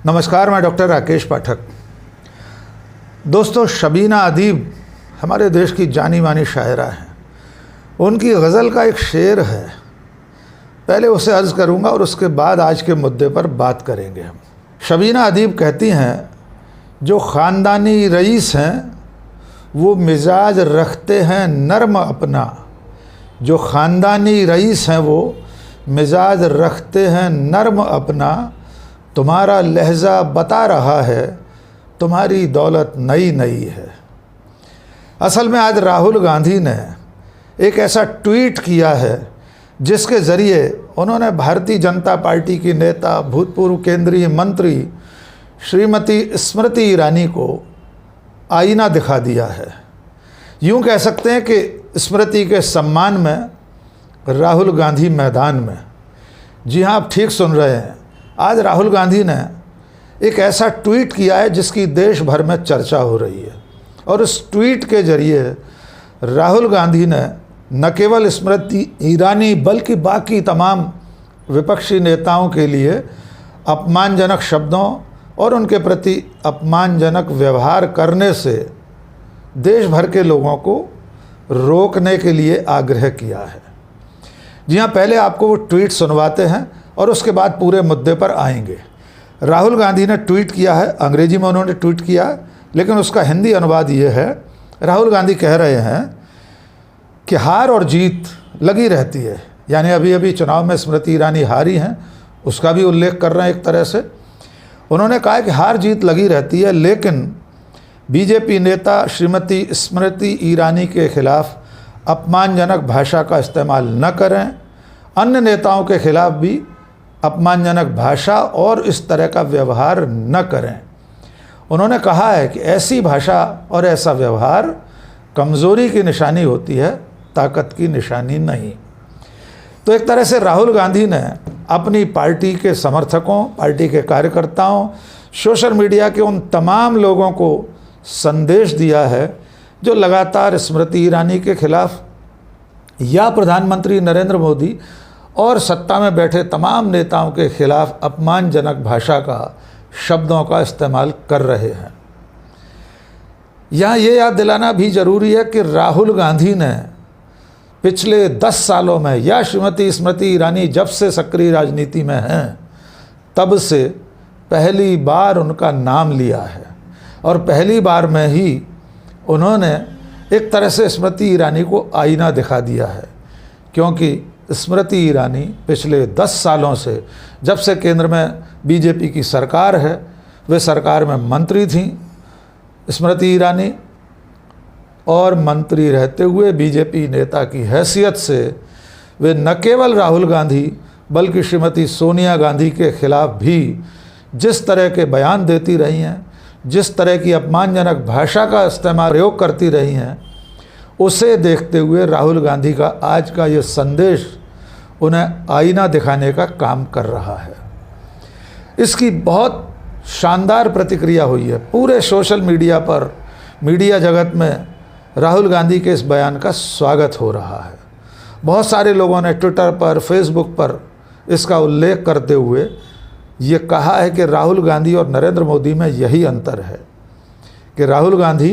नमस्कार, मैं डॉक्टर राकेश पाठक। दोस्तों, शबीना अदीब हमारे देश की जानी मानी शायरा हैं। उनकी गज़ल का एक शेर है, पहले उसे अर्ज़ करूँगा और उसके बाद आज के मुद्दे पर बात करेंगे हम। शबीना अदीब कहती हैं, जो ख़ानदानी रईस हैं वो मिजाज रखते हैं नर्म अपना। जो ख़ानदानी रईस हैं वो मिजाज रखते हैं नर्म अपना। तुम्हारा लहजा बता रहा है तुम्हारी दौलत नई नई है। असल में आज राहुल गांधी ने एक ऐसा ट्वीट किया है जिसके ज़रिए उन्होंने भारतीय जनता पार्टी की नेता, भूतपूर्व केंद्रीय मंत्री श्रीमती स्मृति ईरानी को आईना दिखा दिया है। यूँ कह सकते हैं कि स्मृति के सम्मान में राहुल गांधी मैदान में। जी हाँ, आप ठीक सुन रहे हैं। आज राहुल गांधी ने एक ऐसा ट्वीट किया है जिसकी देश भर में चर्चा हो रही है, और उस ट्वीट के ज़रिए राहुल गांधी ने न केवल स्मृति ईरानी बल्कि बाकी तमाम विपक्षी नेताओं के लिए अपमानजनक शब्दों और उनके प्रति अपमानजनक व्यवहार करने से देश भर के लोगों को रोकने के लिए आग्रह किया है। जी हाँ, पहले आपको वो ट्वीट सुनवाते हैं और उसके बाद पूरे मुद्दे पर आएंगे। राहुल गांधी ने ट्वीट किया है, अंग्रेजी में उन्होंने ट्वीट किया, लेकिन उसका हिंदी अनुवाद ये है। राहुल गांधी कह रहे हैं कि हार और जीत लगी रहती है, यानी अभी अभी चुनाव में स्मृति ईरानी हारी हैं, उसका भी उल्लेख कर रहे हैं एक तरह से। उन्होंने कहा कि हार जीत लगी रहती है, लेकिन बीजेपी नेता श्रीमती स्मृति ईरानी के खिलाफ अपमानजनक भाषा का इस्तेमाल न करें, अन्य नेताओं के खिलाफ भी अपमानजनक भाषा और इस तरह का व्यवहार न करें। उन्होंने कहा है कि ऐसी भाषा और ऐसा व्यवहार कमज़ोरी की निशानी होती है, ताकत की निशानी नहीं। तो एक तरह से राहुल गांधी ने अपनी पार्टी के समर्थकों, पार्टी के कार्यकर्ताओं, सोशल मीडिया के उन तमाम लोगों को संदेश दिया है जो लगातार स्मृति ईरानी के खिलाफ या प्रधानमंत्री नरेंद्र मोदी और सत्ता में बैठे तमाम नेताओं के खिलाफ अपमानजनक भाषा का, शब्दों का इस्तेमाल कर रहे हैं। यहाँ ये याद दिलाना भी ज़रूरी है कि राहुल गांधी ने पिछले 10 सालों में, या श्रीमती स्मृति ईरानी जब से सक्रिय राजनीति में हैं तब से पहली बार उनका नाम लिया है, और पहली बार में ही उन्होंने एक तरह से स्मृति ईरानी को आईना दिखा दिया है। क्योंकि स्मृति ईरानी पिछले 10 सालों से, जब से केंद्र में बीजेपी की सरकार है, वे सरकार में मंत्री थीं स्मृति ईरानी, और मंत्री रहते हुए बीजेपी नेता की हैसियत से वे न केवल राहुल गांधी बल्कि श्रीमती सोनिया गांधी के खिलाफ भी जिस तरह के बयान देती रही हैं, जिस तरह की अपमानजनक भाषा का इस्तेमाल प्रयोग करती रही हैं, उसे देखते हुए राहुल गांधी का आज का ये संदेश उन्हें आईना दिखाने का काम कर रहा है। इसकी बहुत शानदार प्रतिक्रिया हुई है पूरे सोशल मीडिया पर। मीडिया जगत में राहुल गांधी के इस बयान का स्वागत हो रहा है। बहुत सारे लोगों ने ट्विटर पर, फेसबुक पर इसका उल्लेख करते हुए ये कहा है कि राहुल गांधी और नरेंद्र मोदी में यही अंतर है कि राहुल गांधी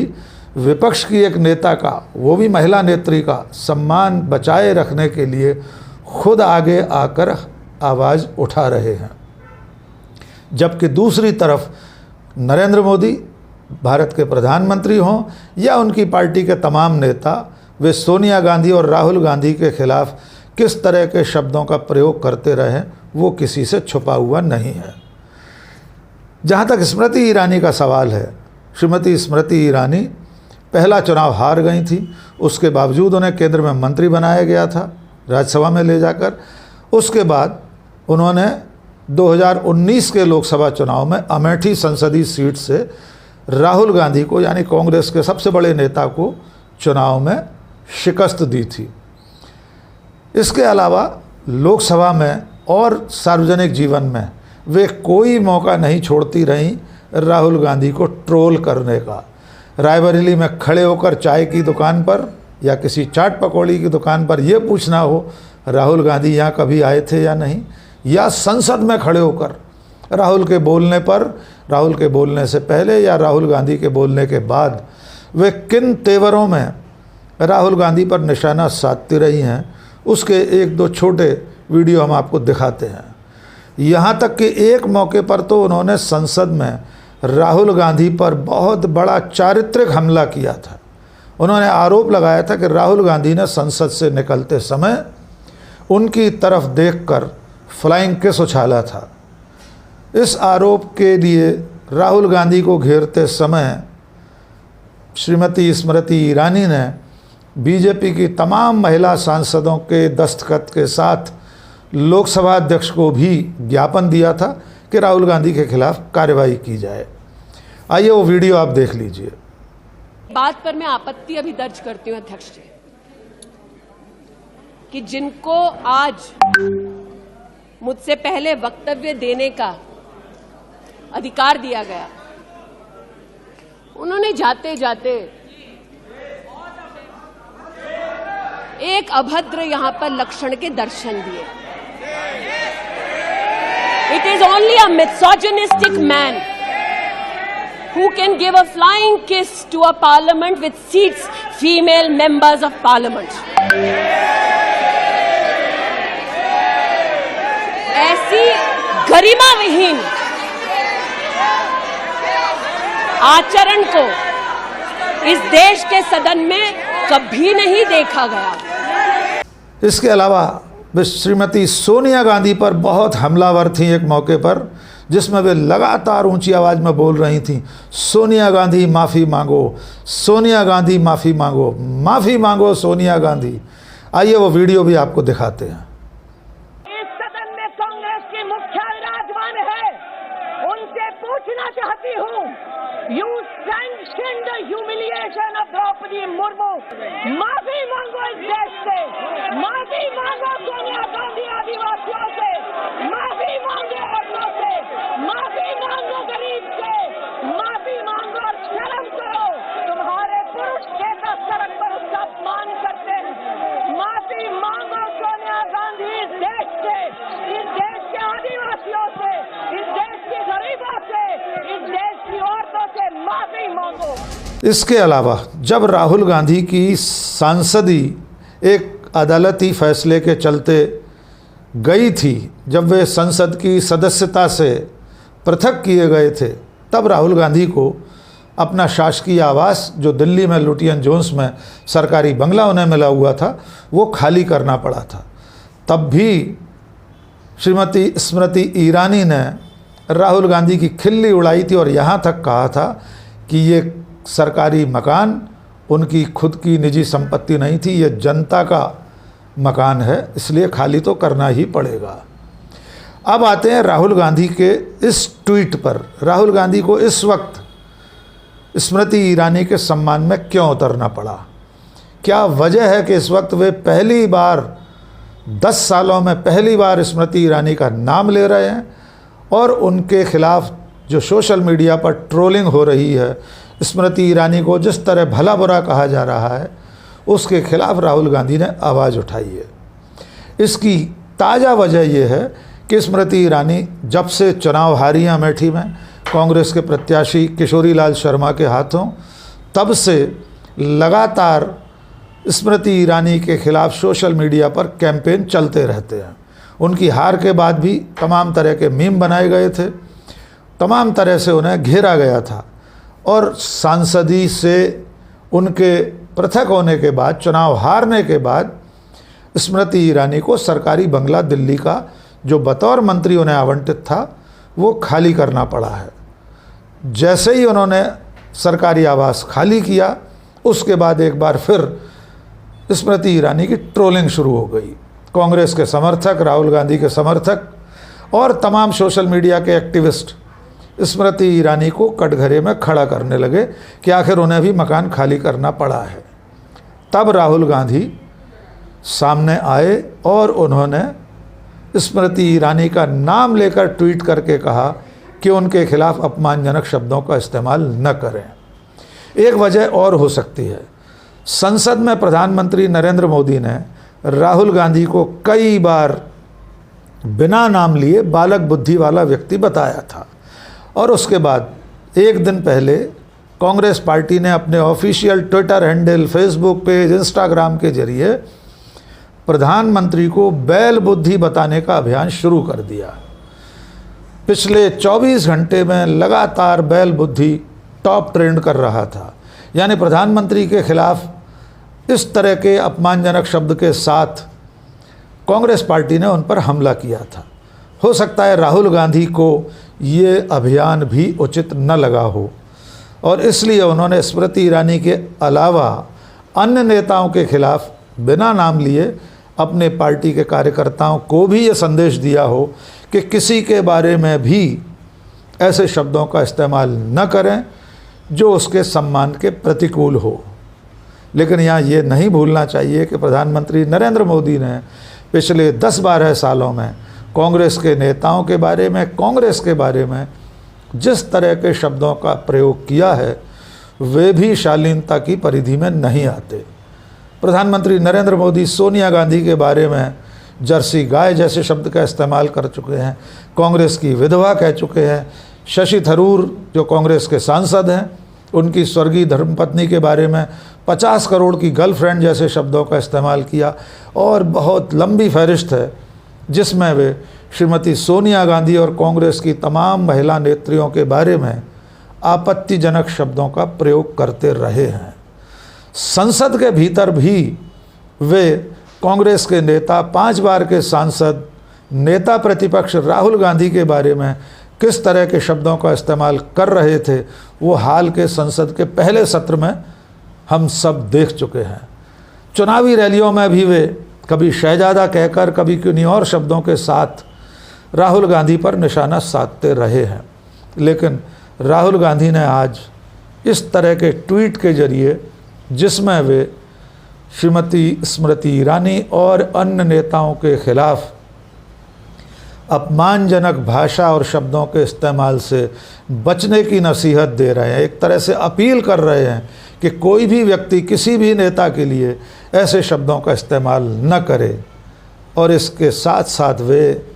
विपक्ष की एक नेता का, वो भी महिला नेत्री का, सम्मान बचाए रखने के लिए खुद आगे आकर आवाज़ उठा रहे हैं, जबकि दूसरी तरफ नरेंद्र मोदी भारत के प्रधानमंत्री हों या उनकी पार्टी के तमाम नेता, वे सोनिया गांधी और राहुल गांधी के खिलाफ किस तरह के शब्दों का प्रयोग करते रहे, वो किसी से छुपा हुआ नहीं है। जहाँ तक स्मृति ईरानी का सवाल है, श्रीमती स्मृति ईरानी पहला चुनाव हार गई थी, उसके बावजूद उन्हें केंद्र में मंत्री बनाया गया था राज्यसभा में ले जाकर। उसके बाद उन्होंने 2019 के लोकसभा चुनाव में अमेठी संसदीय सीट से राहुल गांधी को, यानी कांग्रेस के सबसे बड़े नेता को, चुनाव में शिकस्त दी थी। इसके अलावा लोकसभा में और सार्वजनिक जीवन में वे कोई मौका नहीं छोड़ती रहीं राहुल गांधी को ट्रोल करने का। रायबरेली में खड़े होकर चाय की दुकान पर या किसी चाट पकौड़ी की दुकान पर यह पूछना हो राहुल गांधी यहाँ कभी आए थे या नहीं, या संसद में खड़े होकर राहुल के बोलने पर, राहुल के बोलने से पहले या राहुल गांधी के बोलने के बाद वे किन तेवरों में राहुल गांधी पर निशाना साधती रही हैं, उसके एक दो छोटे वीडियो हम आपको दिखाते हैं। यहाँ तक कि एक मौके पर तो उन्होंने संसद में राहुल गांधी पर बहुत बड़ा चारित्रिक हमला किया था। उन्होंने आरोप लगाया था कि राहुल गांधी ने संसद से निकलते समय उनकी तरफ देखकर फ्लाइंग किस उछाला था। इस आरोप के लिए राहुल गांधी को घेरते समय श्रीमती स्मृति ईरानी ने बीजेपी की तमाम महिला सांसदों के दस्तखत के साथ लोकसभा अध्यक्ष को भी ज्ञापन दिया था कि राहुल गांधी के खिलाफ कार्रवाई की जाए। आइए वो वीडियो आप देख लीजिए। बात पर मैं आपत्ति अभी दर्ज करती हूं अध्यक्ष जी, कि जिनको आज मुझसे पहले वक्तव्य देने का अधिकार दिया गया, उन्होंने जाते जाते एक अभद्र यहां पर लक्षण के दर्शन दिए। It is only a misogynistic man who can give a flying kiss to a parliament which seats female members of parliament. ऐसी गरिमा विहीन आचरण को इस देश के सदन में कभी नहीं देखा गया। इसके अलावा वे श्रीमती सोनिया गांधी पर बहुत हमलावर थी एक मौके पर, जिसमें वे लगातार ऊंची आवाज में बोल रही थीं, सोनिया गांधी माफ़ी मांगो, सोनिया गांधी माफ़ी मांगो, माफ़ी मांगो सोनिया गांधी। आइए वो वीडियो भी आपको दिखाते हैं। इस सदन में कांग्रेस की मुखिया विराजमान है, उनसे पूछना चाहती हूँ, you sanction the humiliation of Draupadi Murmu, माफी मांगो इस देश से, माफी मांगो सोनिया गांधी आदिवासियों से, माफी मांगो औरतों से, माफी मांगो गरीब से, माफी मांगो और शर्म करो। तुम्हारे पुरुष नेता सड़क पर उसका अपमान करते हैं। माफी मांगो सोनिया गांधी इस देश से, इस देश के आदिवासियों से, इस देश के गरीबों से, इस देश की औरतों से माफी मांगो। इसके अलावा जब राहुल गांधी की सांसदी एक अदालती फैसले के चलते गई थी, जब वे संसद की सदस्यता से पृथक किए गए थे, तब राहुल गांधी को अपना शासकीय आवास जो दिल्ली में लुटियन जोन्स में सरकारी बंगला उन्हें मिला हुआ था, वो खाली करना पड़ा था। तब भी श्रीमती स्मृति ईरानी ने राहुल गांधी की खिल्ली उड़ाई थी और यहाँ तक कहा था कि ये सरकारी मकान उनकी खुद की निजी संपत्ति नहीं थी, ये जनता का मकान है, इसलिए खाली तो करना ही पड़ेगा। अब आते हैं राहुल गांधी के इस ट्वीट पर। राहुल गांधी को इस वक्त स्मृति ईरानी के सम्मान में क्यों उतरना पड़ा? क्या वजह है कि इस वक्त वे पहली बार 10 सालों में पहली बार स्मृति ईरानी का नाम ले रहे हैं और उनके खिलाफ जो सोशल मीडिया पर ट्रोलिंग हो रही है, स्मृति ईरानी को जिस तरह भला बुरा कहा जा रहा है, उसके खिलाफ राहुल गांधी ने आवाज़ उठाई है। इसकी ताज़ा वजह यह है कि स्मृति ईरानी जब से चुनाव हारी हैं अमेठी में कांग्रेस के प्रत्याशी किशोरी लाल शर्मा के हाथों, तब से लगातार स्मृति ईरानी के खिलाफ सोशल मीडिया पर कैंपेन चलते रहते हैं। उनकी हार के बाद भी तमाम तरह के मीम बनाए गए थे, तमाम तरह से उन्हें घेरा गया था और सांसदी से उनके पृथक होने के बाद, चुनाव हारने के बाद स्मृति ईरानी को सरकारी बंगला दिल्ली का जो बतौर मंत्री उन्हें आवंटित था वो खाली करना पड़ा है। जैसे ही उन्होंने सरकारी आवास खाली किया, उसके बाद एक बार फिर स्मृति ईरानी की ट्रोलिंग शुरू हो गई। कांग्रेस के समर्थक, राहुल गांधी के समर्थक और तमाम सोशल मीडिया के एक्टिविस्ट स्मृति ईरानी को कटघरे में खड़ा करने लगे कि आखिर उन्हें भी मकान खाली करना पड़ा है। तब राहुल गांधी सामने आए और उन्होंने स्मृति ईरानी का नाम लेकर ट्वीट करके कहा कि उनके खिलाफ अपमानजनक शब्दों का इस्तेमाल न करें। एक वजह और हो सकती है, संसद में प्रधानमंत्री नरेंद्र मोदी ने राहुल गांधी को कई बार बिना नाम लिए बालक बुद्धि वाला व्यक्ति बताया था। और उसके बाद एक दिन पहले कांग्रेस पार्टी ने अपने official Twitter handle, Facebook page, Instagram के जरिए प्रधानमंत्री को बैल बुद्धि बताने का अभियान शुरू कर दिया। पिछले 24 घंटे में लगातार बैल बुद्धि टॉप ट्रेंड कर रहा था। यानी प्रधानमंत्री के खिलाफ इस तरह के अपमानजनक शब्द के साथ कांग्रेस पार्टी ने उन पर हमला किया था। हो सकता है राहुल गांधी को ये अभियान भी उचित न लगा हो और इसलिए उन्होंने स्मृति ईरानी के अलावा अन्य नेताओं के खिलाफ बिना नाम लिए अपने पार्टी के कार्यकर्ताओं को भी ये संदेश दिया हो कि किसी के बारे में भी ऐसे शब्दों का इस्तेमाल न करें जो उसके सम्मान के प्रतिकूल हो। लेकिन यहाँ ये नहीं भूलना चाहिए कि प्रधानमंत्री नरेंद्र मोदी ने पिछले 10-12 सालों में कांग्रेस के नेताओं के बारे में, कांग्रेस के बारे में जिस तरह के शब्दों का प्रयोग किया है वे भी शालीनता की परिधि में नहीं आते। प्रधानमंत्री नरेंद्र मोदी सोनिया गांधी के बारे में जर्सी गाय जैसे शब्द का इस्तेमाल कर चुके हैं, कांग्रेस की विधवा कह चुके हैं। शशि थरूर जो कांग्रेस के सांसद हैं, उनकी स्वर्गीय धर्मपत्नी के बारे में 50 करोड़ की गर्लफ्रेंड जैसे शब्दों का इस्तेमाल किया। और बहुत लंबी फहरिस्त है जिसमें वे श्रीमती सोनिया गांधी और कांग्रेस की तमाम महिला नेत्रियों के बारे में आपत्तिजनक शब्दों का प्रयोग करते रहे हैं। संसद के भीतर भी वे कांग्रेस के नेता, 5 बार के सांसद, नेता प्रतिपक्ष राहुल गांधी के बारे में किस तरह के शब्दों का इस्तेमाल कर रहे थे वो हाल के संसद के पहले सत्र में हम सब देख चुके हैं। चुनावी रैलियों में भी वे कभी शहजादा कहकर, कभी किन्हीं और शब्दों के साथ राहुल गांधी पर निशाना साधते रहे हैं। लेकिन राहुल गांधी ने आज इस तरह के ट्वीट के जरिए, जिसमें वे श्रीमती स्मृति ईरानी और अन्य नेताओं के खिलाफ अपमानजनक भाषा और शब्दों के इस्तेमाल से बचने की नसीहत दे रहे हैं, एक तरह से अपील कर रहे हैं कि कोई भी व्यक्ति किसी भी नेता के लिए ऐसे शब्दों का इस्तेमाल न करे। और इसके साथ साथ वे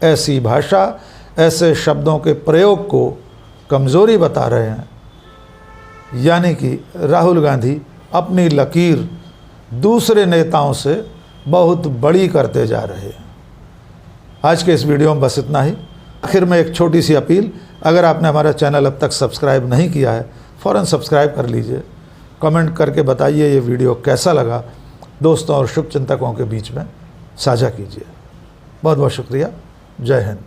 ऐसी भाषा, ऐसे शब्दों के प्रयोग को कमज़ोरी बता रहे हैं। यानी कि राहुल गांधी अपनी लकीर दूसरे नेताओं से बहुत बड़ी करते जा रहे हैं। आज के इस वीडियो में बस इतना ही। आखिर में एक छोटी सी अपील, अगर आपने हमारा चैनल अब तक सब्सक्राइब नहीं किया है फ़ौरन सब्सक्राइब कर लीजिए। कमेंट करके बताइए ये वीडियो कैसा लगा, दोस्तों और शुभचिंतकों के बीच में साझा कीजिए। बहुत बहुत शुक्रिया। जय हिंद।